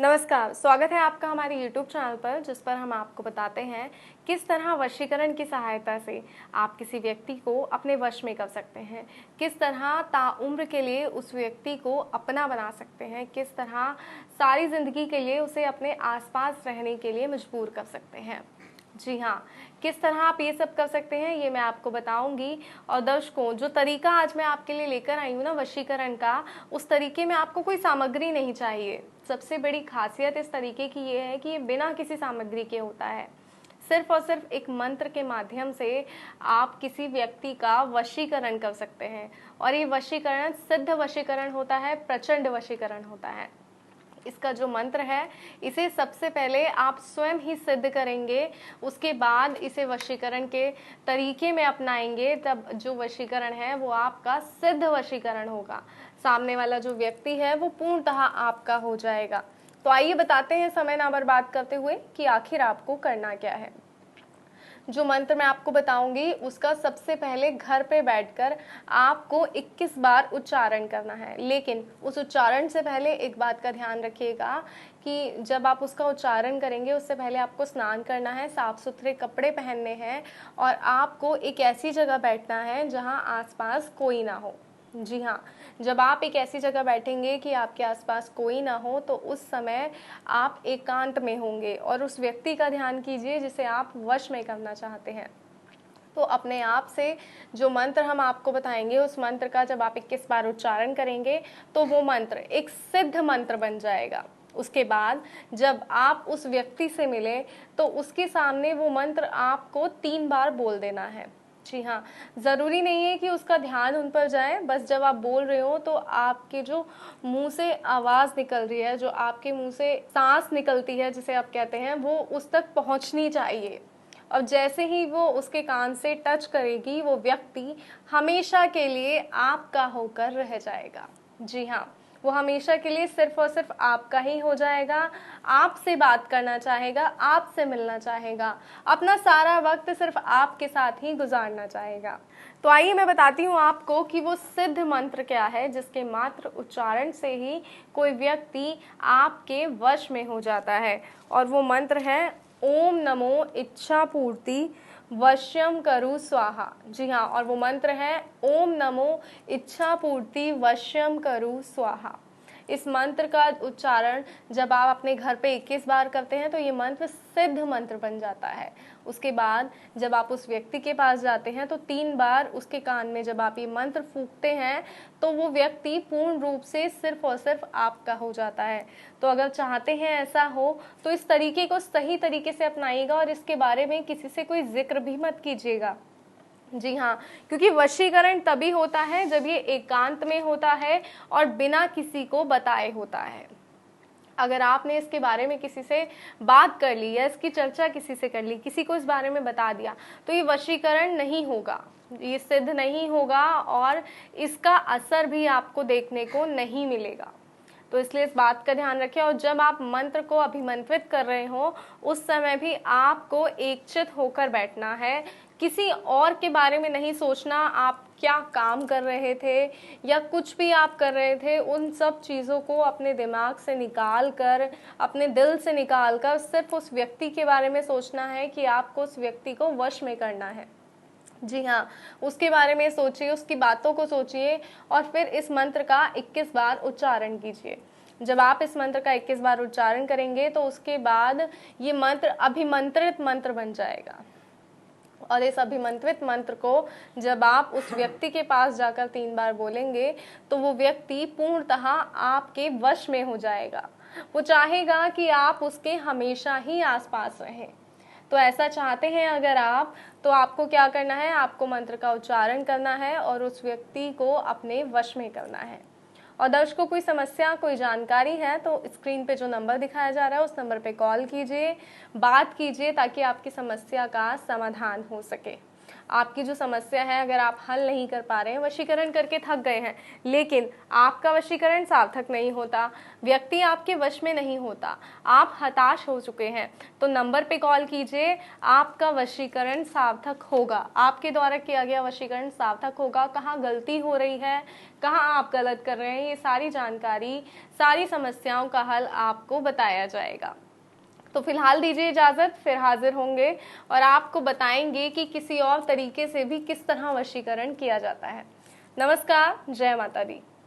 नमस्कार, स्वागत है आपका हमारे YouTube चैनल पर, जिस पर हम आपको बताते हैं किस तरह वशीकरण की सहायता से आप किसी व्यक्ति को अपने वश में कर सकते हैं, किस तरह ताउम्र के लिए उस व्यक्ति को अपना बना सकते हैं, किस तरह सारी ज़िंदगी के लिए उसे अपने आसपास रहने के लिए मजबूर कर सकते हैं। जी हाँ, किस तरह आप ये सब कर सकते हैं ये मैं आपको बताऊंगी। और दर्शकों, जो तरीका आज मैं आपके लिए लेकर आई हूँ ना वशीकरण का, उस तरीके में आपको कोई सामग्री नहीं चाहिए। सबसे बड़ी खासियत इस तरीके की ये है कि ये बिना किसी सामग्री के होता है। सिर्फ और सिर्फ एक मंत्र के माध्यम से आप किसी व्यक्ति का वशीकरण कर सकते हैं। और ये वशीकरण सिद्ध वशीकरण होता है, प्रचंड वशीकरण होता है। इसका जो मंत्र है, इसे सबसे पहले आप स्वयं ही सिद्ध करेंगे, उसके बाद इसे वशीकरण के तरीके में अपनाएंगे, तब जो वशीकरण है वो आपका सिद्ध वशीकरण होगा। सामने वाला जो व्यक्ति है वो पूर्णतः आपका हो जाएगा। तो आइए बताते हैं समय ना बर्बाद करते हुए कि आखिर आपको करना क्या है। जो मंत्र मैं आपको बताऊंगी उसका सबसे पहले घर पे बैठकर आपको 21 बार उच्चारण करना है। लेकिन उस उच्चारण से पहले एक बात का ध्यान रखिएगा कि जब आप उसका उच्चारण करेंगे उससे पहले आपको स्नान करना है, साफ सुथरे कपड़े पहनने हैं और आपको एक ऐसी जगह बैठना है जहां आसपास कोई ना हो। जी हाँ, जब आप एक ऐसी जगह बैठेंगे कि आपके आसपास कोई ना हो तो उस समय आप एकांत में होंगे और उस व्यक्ति का ध्यान कीजिए जिसे आप वश में करना चाहते हैं। तो अपने आप से जो मंत्र हम आपको बताएंगे उस मंत्र का जब आप 21 बार उच्चारण करेंगे तो वो मंत्र एक सिद्ध मंत्र बन जाएगा। उसके बाद जब आप उस व्यक्ति से मिले तो उसके सामने वो मंत्र आपको 3 बार बोल देना है। जी हाँ, ज़रूरी नहीं है कि उसका ध्यान उन पर जाए, बस जब आप बोल रहे हो तो आपके जो मुंह से आवाज़ निकल रही है, जो आपके मुंह से सांस निकलती है जिसे आप कहते हैं, वो उस तक पहुंचनी चाहिए। और जैसे ही वो उसके कान से टच करेगी वो व्यक्ति हमेशा के लिए आपका होकर रह जाएगा। जी हाँ, वो हमेशा के लिए सिर्फ और सिर्फ आपका ही हो जाएगा, आपसे बात करना चाहेगा, आपसे मिलना चाहेगा, अपना सारा वक्त सिर्फ आपके साथ ही गुजारना चाहेगा। तो आइए मैं बताती हूँ आपको कि वो सिद्ध मंत्र क्या है जिसके मात्र उच्चारण से ही कोई व्यक्ति आपके वश में हो जाता है। और वो मंत्र है ओम नमो इच्छा पूर्ति वश्यम करु स्वाहा। जी हाँ, और वो मंत्र है ओम नमो इच्छा पूर्ति वश्यम करु स्वाहा। इस मंत्र का उच्चारण जब आप अपने घर पे 21 बार करते हैं तो ये मंत्र सिद्ध मंत्र बन जाता है। उसके बाद जब आप उस व्यक्ति के पास जाते हैं तो 3 बार उसके कान में जब आप ये मंत्र फूंकते हैं तो वो व्यक्ति पूर्ण रूप से सिर्फ और सिर्फ आपका हो जाता है। तो अगर चाहते हैं ऐसा हो तो इस तरीके को सही तरीके से अपनाइएगा और इसके बारे में किसी से कोई जिक्र भी मत कीजिएगा। जी हाँ, क्योंकि वशीकरण तभी होता है जब ये एकांत में होता है और बिना किसी को बताए होता है। अगर आपने इसके बारे में किसी से बात कर ली या इसकी चर्चा किसी से कर ली, किसी को इस बारे में बता दिया, तो ये वशीकरण नहीं होगा, ये सिद्ध नहीं होगा और इसका असर भी आपको देखने को नहीं मिलेगा। तो इसलिए इस बात का ध्यान रखें। और जब आप मंत्र को अभिमंत्रित कर रहे हो उस समय भी आपको एकचित होकर बैठना है, किसी और के बारे में नहीं सोचना। आप क्या काम कर रहे थे या कुछ भी आप कर रहे थे, उन सब चीज़ों को अपने दिमाग से निकाल कर, अपने दिल से निकाल कर सिर्फ उस व्यक्ति के बारे में सोचना है कि आपको उस व्यक्ति को वश में करना है। जी हाँ, उसके बारे में सोचिए, उसकी बातों को सोचिए और फिर इस मंत्र का 21 बार उच्चारण कीजिए। जब आप इस मंत्र का 21 बार उच्चारण करेंगे तो उसके बाद ये मंत्र अभिमंत्रित मंत्र बन जाएगा। और इस अभिमंत्रित मंत्र को जब आप उस व्यक्ति के पास जाकर 3 बार बोलेंगे तो वो व्यक्ति पूर्णतः आपके वश में हो जाएगा। वो चाहेगा कि आप उसके हमेशा ही आसपास रहें। तो ऐसा चाहते हैं अगर आप, तो आपको क्या करना है, आपको मंत्र का उच्चारण करना है और उस व्यक्ति को अपने वश में करना है। और दर्शकों, कोई समस्या, कोई जानकारी है तो स्क्रीन पे जो नंबर दिखाया जा रहा है उस नंबर पे कॉल कीजिए, बात कीजिए ताकि आपकी समस्या का समाधान हो सके। आपकी जो समस्या है अगर आप हल नहीं कर पा रहे हैं, वशीकरण करके थक गए हैं, लेकिन आपका वशीकरण सार्थक नहीं होता, व्यक्ति आपके वश में नहीं होता, आप हताश हो चुके हैं, तो नंबर पे कॉल कीजिए। आपका वशीकरण सार्थक होगा, आपके द्वारा किया गया वशीकरण सार्थक होगा। कहाँ गलती हो रही है, कहाँ आप गलत कर रहे हैं, ये सारी जानकारी, सारी समस्याओं का हल आपको बताया जाएगा। तो फिलहाल दीजिए इजाज़त, फिर हाजिर होंगे और आपको बताएंगे कि किसी और तरीके से भी किस तरह वशीकरण किया जाता है। नमस्कार, जय माता दी।